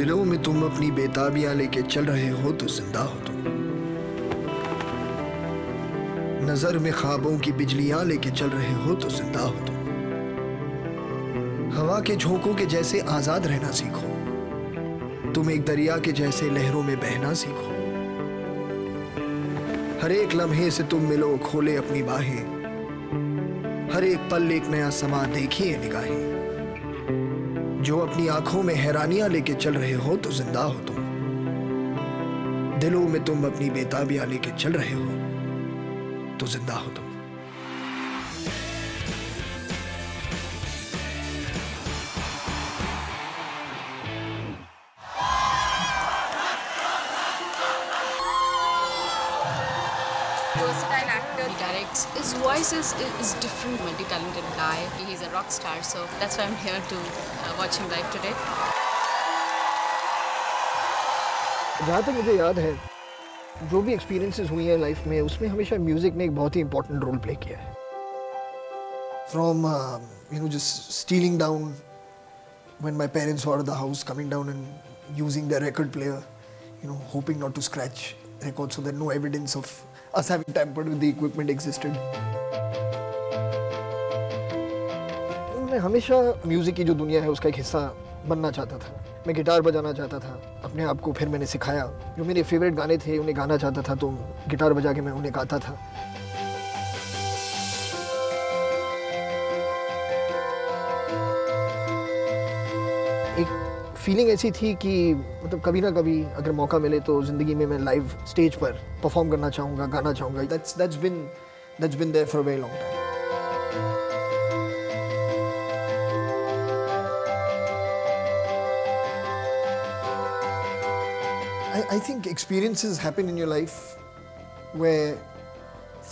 दिलों में तुम अपनी बेताबियां लेके चल रहे हो तो जिंदा हो तुम। नजर में ख्वाबों की बिजलियां लेके चल रहे हो तो जिंदा हो तुम। हवा के झोंकों के जैसे आजाद रहना सीखो। तुम एक दरिया के जैसे लहरों में बहना सीखो। हर एक लम्हे से तुम मिलो, खोले अपनी बाहें। हर एक पल एक नया समा देखिए निगाहें। जो अपनी आंखों में हैरानियां लेके चल रहे हो तो जिंदा हो तुम। दिलों में तुम अपनी बेताबियां लेके चल रहे हो तो जिंदा हो तुम। Versatile actor. He directs. His voice is different. Multi-talented guy. He's a rock star, so that's why I'm here to watch him live today. जहाँ तक मुझे याद है, जो भी एक्सपीरियंसेस हुई हैं लाइफ में, उसमें हमेशा म्यूजिक ने एक बहुत ही इंपॉर्टेंट रोल प्ले किया है। From just stealing down when my parents were out of the house, coming down and using their record player, hoping not to scratch records so that no evidence of us having tampered with the equipment existed. मैं हमेशा music की जो दुनिया है उसका एक हिस्सा बनना चाहता था। मैं गिटार बजाना चाहता था। अपने आप को फिर मैंने सिखाया। जो मेरे फेवरेट गाने थे उन्हें गाना चाहता था, तो गिटार बजा के मैं उन्हें गाता था। एक फीलिंग ऐसी थी कि मतलब कभी ना कभी अगर मौका मिले तो ज़िंदगी में मैं लाइव स्टेज पर परफॉर्म करना चाहूँगा, गाना चाहूँगा। That's been there for a very long time. I think experiences happen in your life where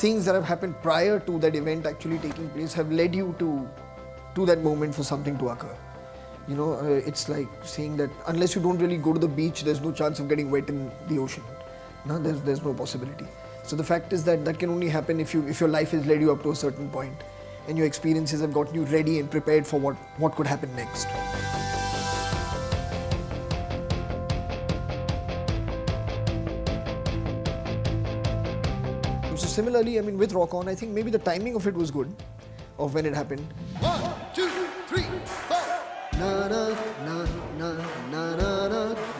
things that have happened prior to that event actually taking place have led you to that moment for something to occur. It's like saying that unless you don't really go to the beach, there's no chance of getting wet in the ocean. No, there's no possibility. So the fact is that can only happen if your life has led you up to a certain point, and your experiences have gotten you ready and prepared for what could happen next. So similarly, with Rock On, I think maybe the timing of it was good, of when it happened. 1, 2, 3, 4. Na na na na na na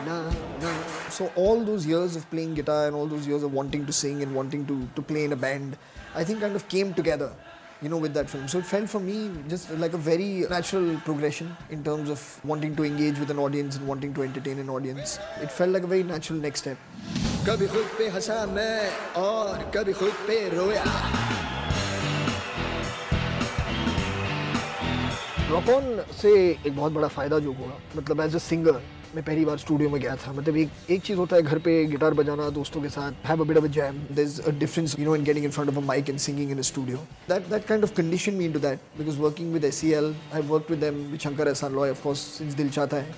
na na. So all those years of playing guitar and all those years of wanting to sing and wanting to play in a band, I think kind of came together, with that film. So it felt for me just like a very natural progression in terms of wanting to engage with an audience and wanting to entertain an audience. It felt like a very natural next step. कभी खुद पे हंसा मैं और कभी खुद पे रोया। Rock on से एक बहुत बड़ा फ़ायदा जो हुआ, मतलब एज अ सिंगर मैं पहली बार स्टूडियो में गया था। मतलब एक चीज़ होता है घर पे गिटार बजाना दोस्तों के साथ, have a bit of a jam, there is a difference in getting in front of a mic and singing in a studio. That kind of condition me into that, because working with SEL, I worked with them, with Shankar Ehsaan Loy, of course, since दिल चाहता है,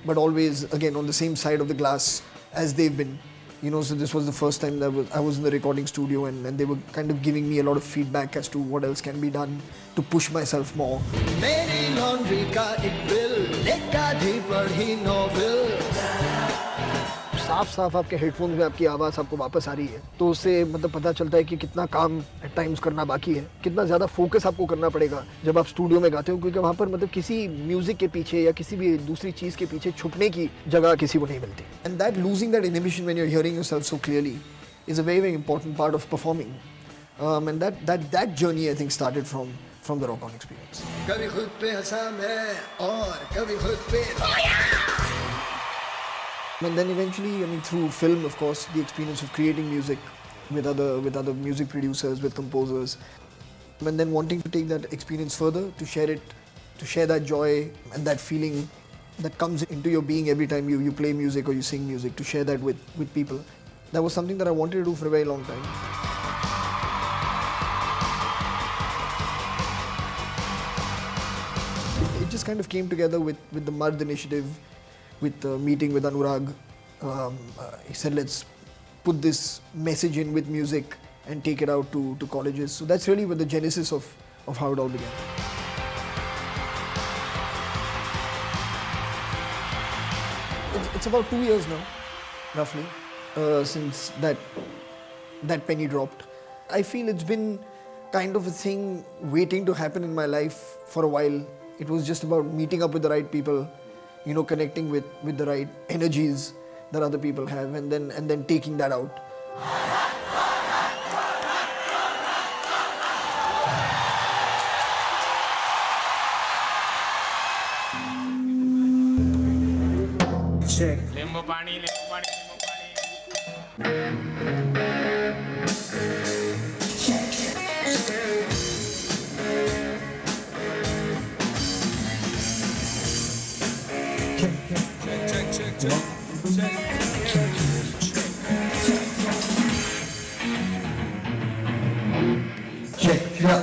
but always again on the same side of the glass as they've been. So this was the first time that I was in the recording studio, and they were kind of giving me a lot of feedback as to what else can be done to push myself more. मेरी laundry का एक bill, एक आधी पढ़ी novel. साफ आपके headphones में आपकी आवाज़ आपको वापस आ रही है, तो उससे मतलब पता चलता है कि कितना काम एट टाइम्स करना बाकी है, कितना ज़्यादा फोकस आपको करना पड़ेगा जब आप स्टूडियो में गाते हो, क्योंकि वहाँ पर मतलब किसी म्यूजिक के पीछे या किसी भी दूसरी चीज़ के पीछे छुपने की जगह किसी को नहीं मिलती। And that losing that inhibition when you are hearing yourself so clearly is a very very important part of performing, and that journey I think started from the Rock On experience. कभी खुद पे हंसा मैं और कभी खुद पे रोया। And then eventually, through film, of course, the experience of creating music with other music producers, with composers, and then wanting to take that experience further, to share that joy and that feeling that comes into your being every time you play music or you sing music, to share that with people. That was something that I wanted to do for a very long time. It just kind of came together with the Mard initiative, with the meeting with Anurag. He said, let's put this message in with music and take it out to colleges. So that's really the genesis of how it all began. It's It's about 2 years now, roughly, since that penny dropped. I feel it's been kind of a thing waiting to happen in my life for a while. It was just about meeting up with the right people, connecting with the right energies that other people have, and then taking that out. Check. नींबू पानी नींबू पानी नींबू पानी Check. Yeah.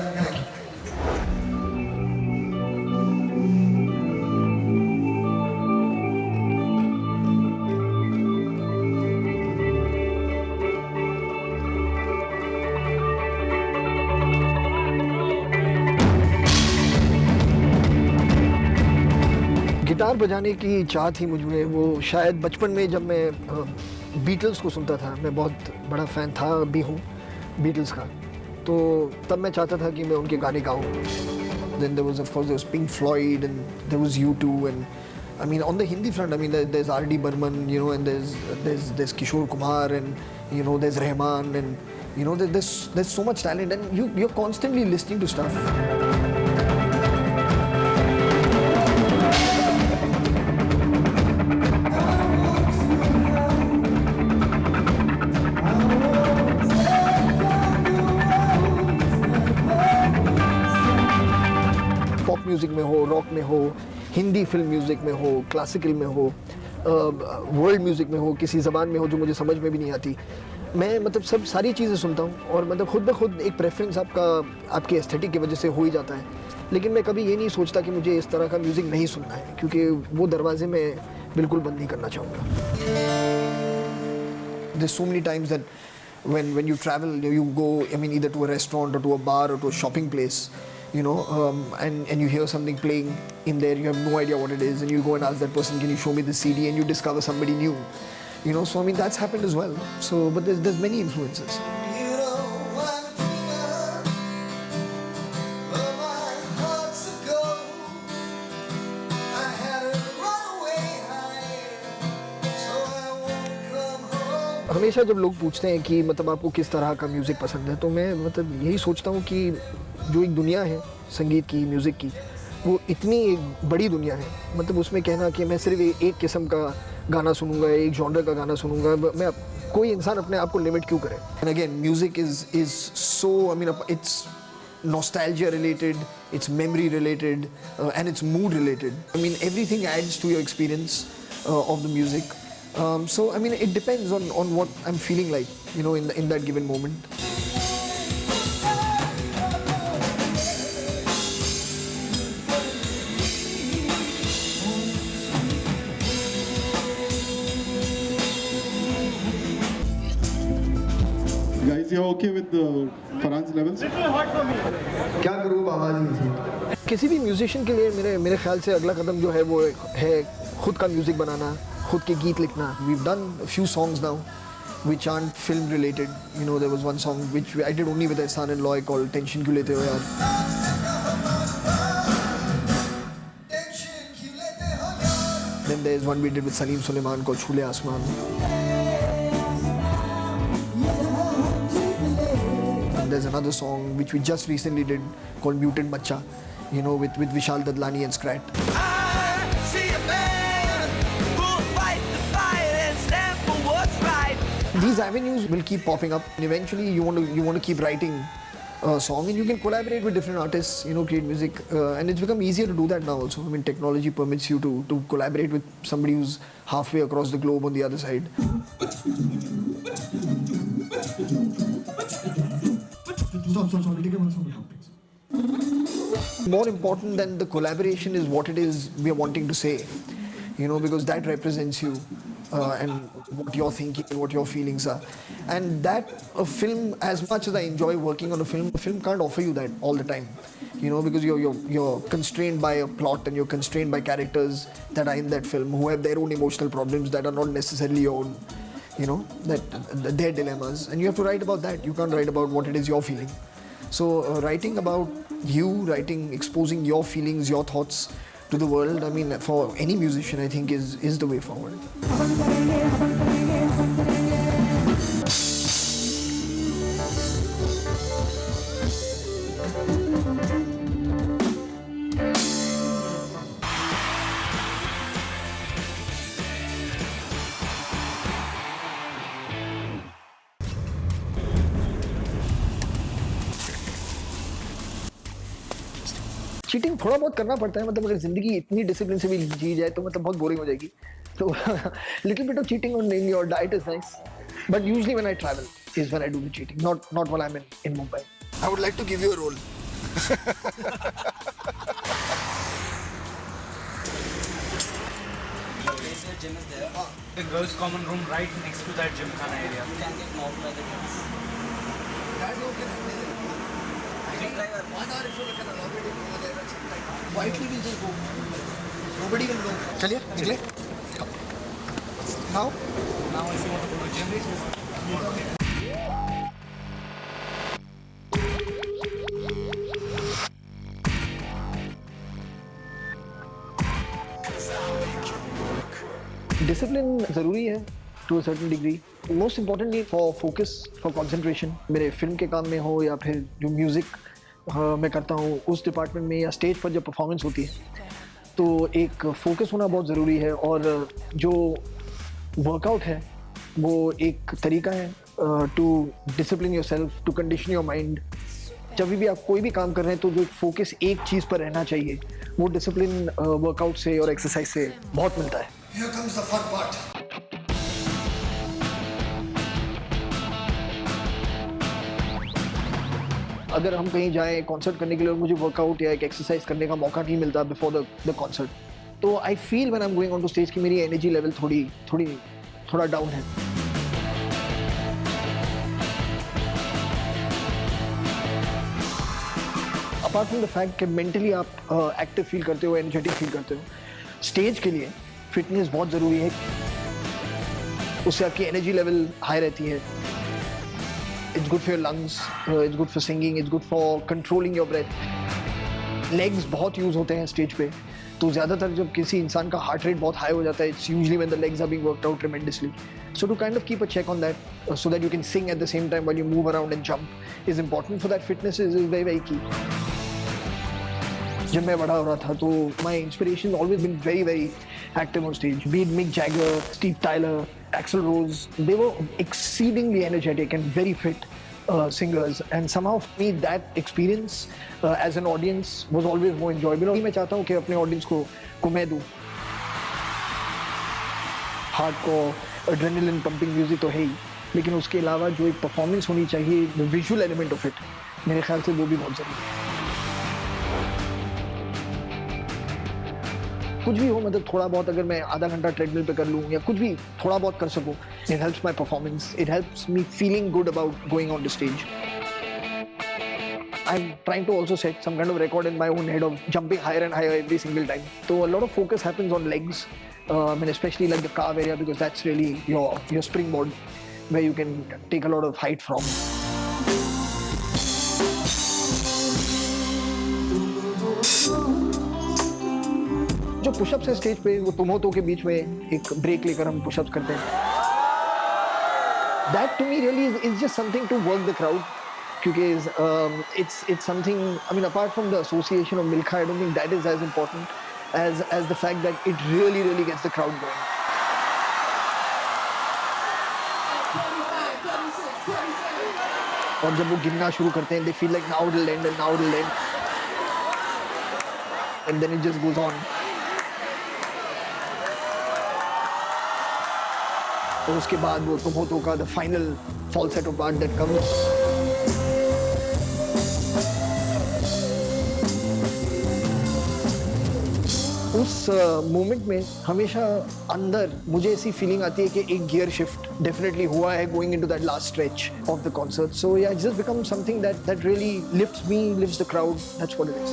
Guitar बजाने की चाह थी मुझ में, वो शायद बचपन में जब मैं बीटल्स को सुनता था। मैं बहुत बड़ा फ़ैन था, भी हूँ बीटल्स का। तो तब मैं चाहता था कि मैं उनके गाने गाऊँ। Then there was, of course, there was Pink Floyd, and there was U2, and I mean, on the Hindi front, I mean, there's R.D. Burman, and there's Kishore Kumar, and there's Rahman, and there's so much talent, and you're constantly listening to stuff. Pop music में हो, rock में हो, Hindi film music में हो, classical में हो, world music में हो, किसी ज़बान में हो जो मुझे समझ में भी नहीं आती। मैं मतलब सब सारी चीज़ें सुनता हूँ, और मतलब खुद ब खुद एक प्रेफरेंस आपके एस्थेटिक की वजह से हो ही जाता है। लेकिन मैं कभी ये नहीं सोचता कि मुझे इस तरह का म्यूज़िक नहीं सुनना है, क्योंकि वो दरवाजे मैं बिल्कुल बंद नहीं करना चाहूँगा। There's so many times that when you travel, you go, I mean, either to a restaurant or to a bar or to a shopping place, and you hear something playing in there, you have no idea what it is, and you go and ask that person, can you show me the CD, and you discover somebody new, so I mean, that's happened as well. So, but there's many influences. हमेशा जब लोग पूछते हैं कि मतलब आपको किस तरह का म्यूज़िक पसंद है, तो मैं मतलब यही सोचता हूँ कि जो एक दुनिया है संगीत की, म्यूज़िक की, वो इतनी एक बड़ी दुनिया है। मतलब उसमें कहना कि मैं सिर्फ एक किस्म का गाना सुनूंगा, एक जॉनर का गाना सुनूंगा, मैं कोई इंसान अपने आप को लिमिट क्यों करे? And again, music is so, I mean, it's nostalgia related, it's memory related, and it's mood related. I mean, everything adds to your experience of the music. So, I mean, it depends on what I'm feeling like, in that given moment. Guys, you're okay with the Farhan's levels? क्या करूँ आवाज़ नहीं थी। किसी भी musician के लिए मेरे ख्याल से अगला कदम जो है वो है खुद का म्यूज़िक बनाना, खुद के गीत लिखना। We've done a few songs now which aren't film related. There was one song which I did only with Ehsaan and Loy called Tension Kyun Lete Ho Yaar. Then there's one we did with Salim Suleiman called Chule Asman. And there's another song which we just recently did called Mutant Macha, with Vishal Dadlani and Scrat. These avenues will keep popping up, and eventually you want to keep writing a song, and you can collaborate with different artists, create music, and it's become easier to do that now also. I mean, technology permits you to collaborate with somebody who's halfway across the globe on the other side. More important than the collaboration is what it is we are wanting to say, because that represents you. And what you're thinking and what your feelings are. And that a film, as much as I enjoy working on a film can't offer you that all the time. you know, because you're constrained by a plot and you're constrained by characters that are in that film who have their own emotional problems that are not necessarily your own, you know, that their dilemmas, and you have to write about that. You can't write about what it is you're feeling. So writing about you, exposing your feelings, your thoughts to the world, I mean, for any musician, I think is the way forward. Cheating थोड़ा बहुत करना पड़ता है, मतलब अगर जिंदगी इतनी discipline से भी जी जाए तो मतलब बहुत बोरिंग हो जाएगी. तो little bit of cheating on in your diet is nice, but usually when I travel is when I do the cheating, not when I M in Mumbai. I would like to give you a role. Gym is there. The girls' common room right next to that gymkhana area. You can get mobbed by the girls. That's okay. One hour if you can already go there, that's like quietly we'll just go. Nobody will know. चलिए निकले. Now? Now if you want to go to gym, discipline ज़रूरी है to a certain degree. Most importantly for focus, for concentration, मेरे film के काम में हो या फिर जो म्यूज़िक मैं करता हूँ उस डिपार्टमेंट में, या स्टेज पर जब परफॉर्मेंस होती है तो एक फोकस होना बहुत ज़रूरी है. और जो वर्कआउट है वो एक तरीका है to discipline yourself, to condition your mind. जब भी आप कोई भी काम कर रहे हैं तो जो फोकस एक चीज़ पर रहना चाहिए, वो डिसिप्लिन वर्कआउट से और एक्सरसाइज से बहुत मिलता है. Here comes the fun part. अगर हम कहीं जाएं कॉन्सर्ट करने के लिए और मुझे वर्कआउट या एक एक्सरसाइज करने का मौका नहीं मिलता बिफोर द कॉन्सर्ट, तो I feel when I am going on to stage कि मेरी एनर्जी लेवल थोड़ा डाउन है. अपार्ट फ्रॉम द फैक्ट कि मेंटली आप एक्टिव फील करते हो, एनर्जेटिक फील करते हो, स्टेज के लिए फिटनेस बहुत ज़रूरी है. उससे आपकी एनर्जी लेवल हाई रहती है. It's good for your lungs, it's good for singing, it's good for controlling your breath. Legs बहुत यूज़ होते हैं स्टेज पे, तो ज़्यादातर जब किसी इंसान का हार्ट रेट बहुत हाई हो जाता है, it's usually when the legs are being worked out tremendously. So to kind of keep a check on that, so that you can sing at the same time while you move around and jump, is important for that. Fitness is very, very key. जब मैं बड़ा हो रहा था तो my inspiration always been very, very active on stage. Be it Mick Jagger, Steve Tyler, Axl Rose, they were exceedingly energetic and very fit singers. And somehow for me that experience as an audience was always more enjoyable. मैं चाहता हूँ कि अपने audience को मैं दूँ. Hardcore, adrenaline pumping music तो है ही, लेकिन उसके अलावा जो एक परफॉर्मेंस होनी चाहिए, the visual element of it, मेरे ख्याल से वो भी बहुत ज़रूरी है. कुछ भी हो, मतलब थोड़ा बहुत अगर मैं आधा घंटा ट्रेडमिल पे कर लूँ या कुछ भी थोड़ा बहुत कर सकूँ, it helps my performance, it helps me feeling good about going on the stage. I'm trying to also set some kind of record in my own head of jumping higher and higher every single time. So a lot of focus happens on legs, and especially like the calf area, because that's really your springboard where you can take a lot of height from. जो pushups है stage पे, वो तुम हो तो के बीच में एक ब्रेक लेकर हम पुशअप्स करते हैं. That to me really is just something to work the crowd, क्योंकि it's something, I mean, apart from the association of Milkha, I don't think that is as important as the fact that it really gets the crowd going. और जब वो गिनना शुरू करते हैं, they feel like now it'll end and now it'll end, and then it just goes on. और उसके बाद वो तुम हो तो का the final falsetto part that comes. उस मोमेंट में हमेशा अंदर मुझे ऐसी फीलिंग आती है कि एक गियर शिफ्ट डेफिनेटली हुआ है going into that last stretch of the concert. So yeah just become something that really lifts me, lifts the crowd. That's what it is.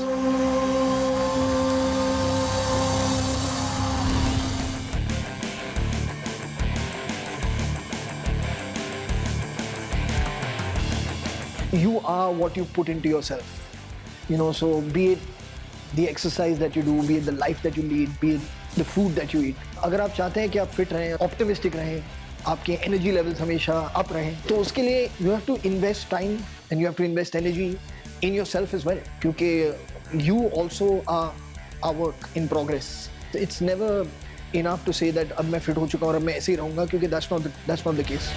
You are what you put into yourself, so be it the exercise that you do, be it the life that you lead, be it the food that you eat. अगर आप चाहते हैं कि आप fit रहें, optimistic रहें, आपके energy levels हमेशा अप रहें, तो उसके लिए you have to invest time and you have to invest energy in yourself as well, क्योंकि you also are a work in progress. It's never enough to say that अब मैं fit हो चुका हूँ और अब मैं ऐसे ही रहूँगा, क्योंकि that's not the case.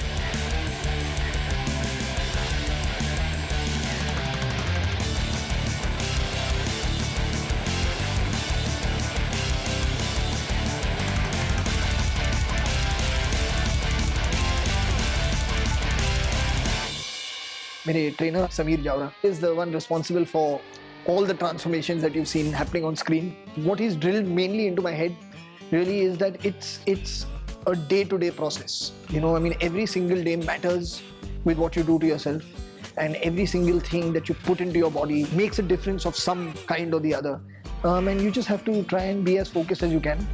मेरे trainer Sameer Jaora is the one responsible for all the transformations that you've seen happening on screen. What he's drilled mainly into my head really is that it's a day-to-day process. Every single day matters with what you do to yourself, and every single thing that you put into your body makes a difference of some kind or the other. And you just have to try and be as focused as you can.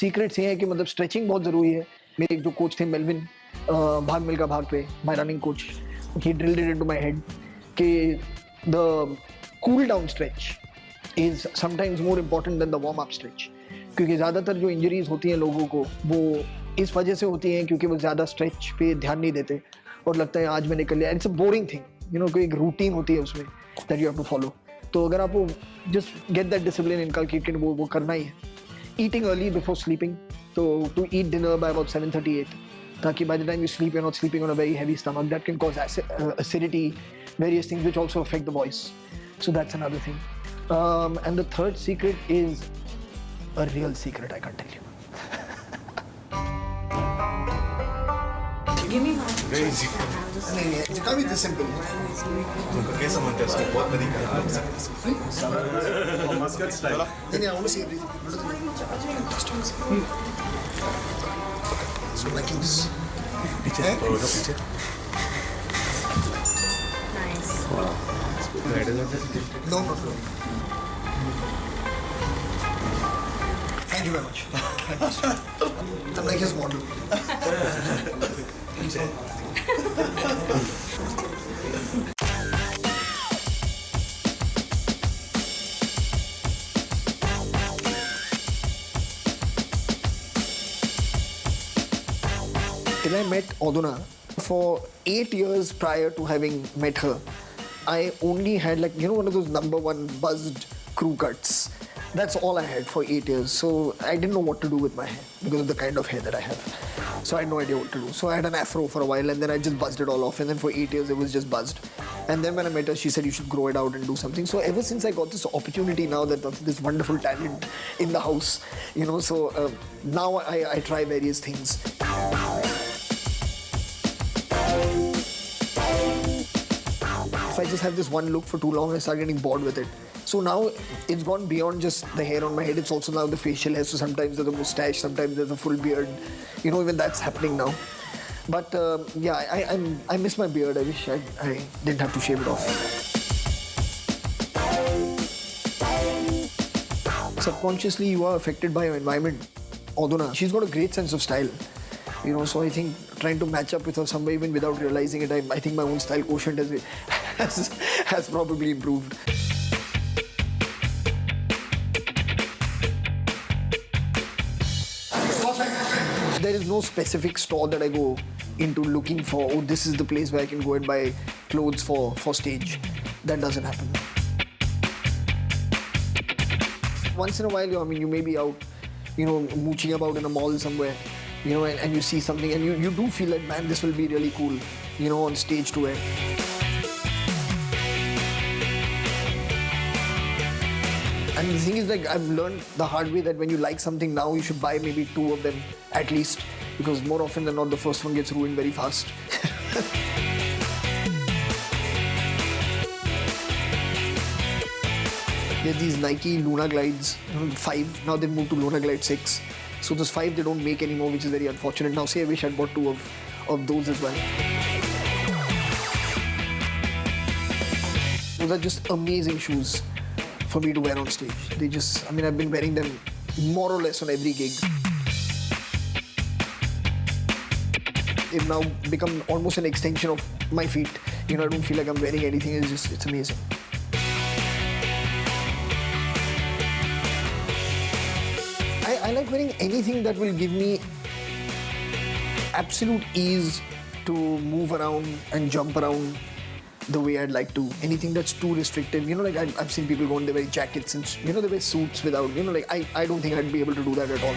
Secrets ये है कि मतलब stretching बहुत ज़रूरी है. मेरे एक जो कोच थे मेलविन, भाग मिल्खा भाग पे, my running coach, he drilled it into my head कि the cool down stretch is sometimes more important than the warm up stretch. क्योंकि ज़्यादातर जो इंजरीज होती हैं लोगों को वो इस वजह से होती हैं क्योंकि वो ज़्यादा स्ट्रेच पे ध्यान नहीं देते और लगता है आज मैंने कर लिया. इट्स अ बोरिंग थिंग, कोई एक रूटीन होती है उसमें that you have to follow. तो अगर आप वो just get that discipline inculcated, वो करना ही है. Eating early before sleeping, so to eat dinner by about 7:38, ताकि by the time you sleep you're not sleeping on a very heavy stomach. That can cause acidity, various things which also affect the voice. So that's another thing. And the third secret is a real secret I can't tell you. Give me one. नहीं, it can't be this simple. कैसा मनते हैं उसको बहुत तरीका है Muscat style. नहीं, I want to see everything. Costumes. So like this. पीछे पीछे. Nice. No. Thank you very much. I'm like his model. Till I met Oduna, for 8 years prior to having met her, I only had one of those number one buzzed crew cuts. That's all I had for 8 years. So I didn't know what to do with my hair because of the kind of hair that I have. So I had no idea what to do. So I had an afro for a while and then I just buzzed it all off, and then for 8 years it was just buzzed. And then when I met her, she said you should grow it out and do something. So ever since I got this opportunity now that this wonderful talent in the house, now I try various things. If I just have this one look for too long, I start getting bored with it. So now it's gone beyond just the hair on my head. It's also now the facial hair. So sometimes there's a mustache, sometimes there's a full beard. Even that's happening now. But I miss my beard. I wish I didn't have to shave it off. Subconsciously, you are affected by your environment. Oduna, she's got a great sense of style. So I think trying to match up with her somewhere even without realizing it, I think my own style quotient has probably improved. There is no specific store that I go into looking for, oh, this is the place where I can go and buy clothes for stage. That doesn't happen. Once in a while, you may be out, mooching about in a mall somewhere, and you see something and you do feel like, man, this will be really cool, on stage to wear. And the thing is, I've learned the hard way that when you like something now, you should buy maybe 2 of them at least, because more often than not, the first one gets ruined very fast. There's these Nike Luna Glides, 5. Now they've moved to Luna Glide 6. So those 5 they don't make anymore, which is very unfortunate. Now, say I wish I'd bought 2 of those as well. Those are just amazing shoes for me to wear on stage. They just, I mean, I've been wearing them more or less on every gig. They've now become almost an extension of my feet. You know, I don't feel like I'm wearing anything. It's amazing. I like wearing anything that will give me absolute ease to move around and jump around the way I'd like to. Anything that's too restrictive, you know, like I've seen people go and they wear jackets and, you know, they wear suits without, you know, like I don't think I'd be able to do that at all.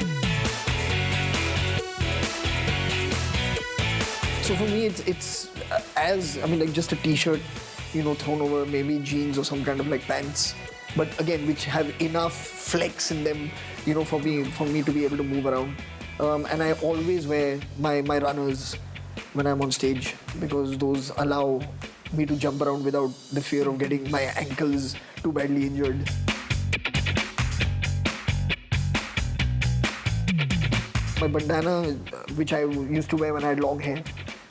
So for me, it's as, I mean, like just a t-shirt, you know, thrown over maybe jeans or some kind of like pants. But again, which have enough flex in them, you know, for me to be able to move around. And I always wear my runners when I'm on stage because those allow me to jump around without the fear of getting my ankles too badly injured. My bandana, which I used to wear when I had long hair,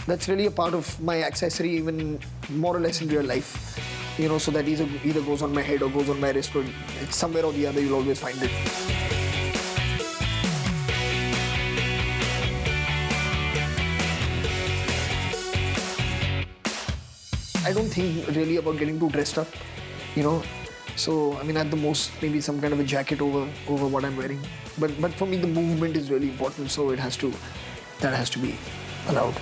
that's really a part of my accessory even more or less in real life. You know, so that either goes on my head or goes on my wrist, or it's somewhere or the other, you'll always find it. I don't think really about getting too dressed up, you know. So, I mean, at the most, maybe some kind of a jacket over what I'm wearing. But for me, the movement is really important, so that has to be allowed.